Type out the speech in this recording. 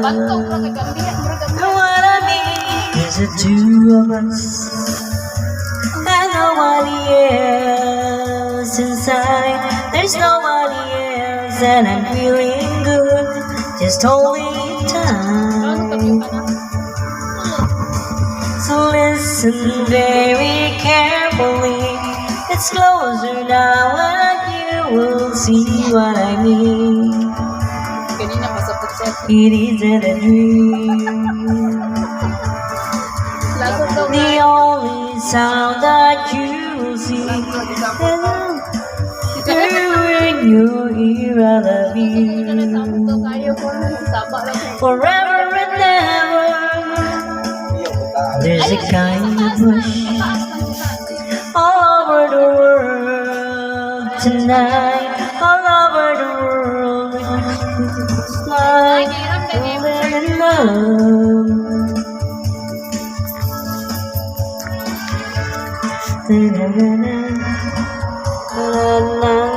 Bantog ra kay gambiya murag What I need is the two of us and nobody else inside. There's nobody else, and I'm feeling good. Just holding tight. So listen very carefully. It's closer now, and you will see what I mean. kanina pasapot siya. It isn't a dream. Lagot daw The only sound that you will see in your ear, I love Samto you kayo ko saba lang. forever and ever. There's a kind of rush all over the world tonight, all over the world. It's like falling in love. Na na na na na na.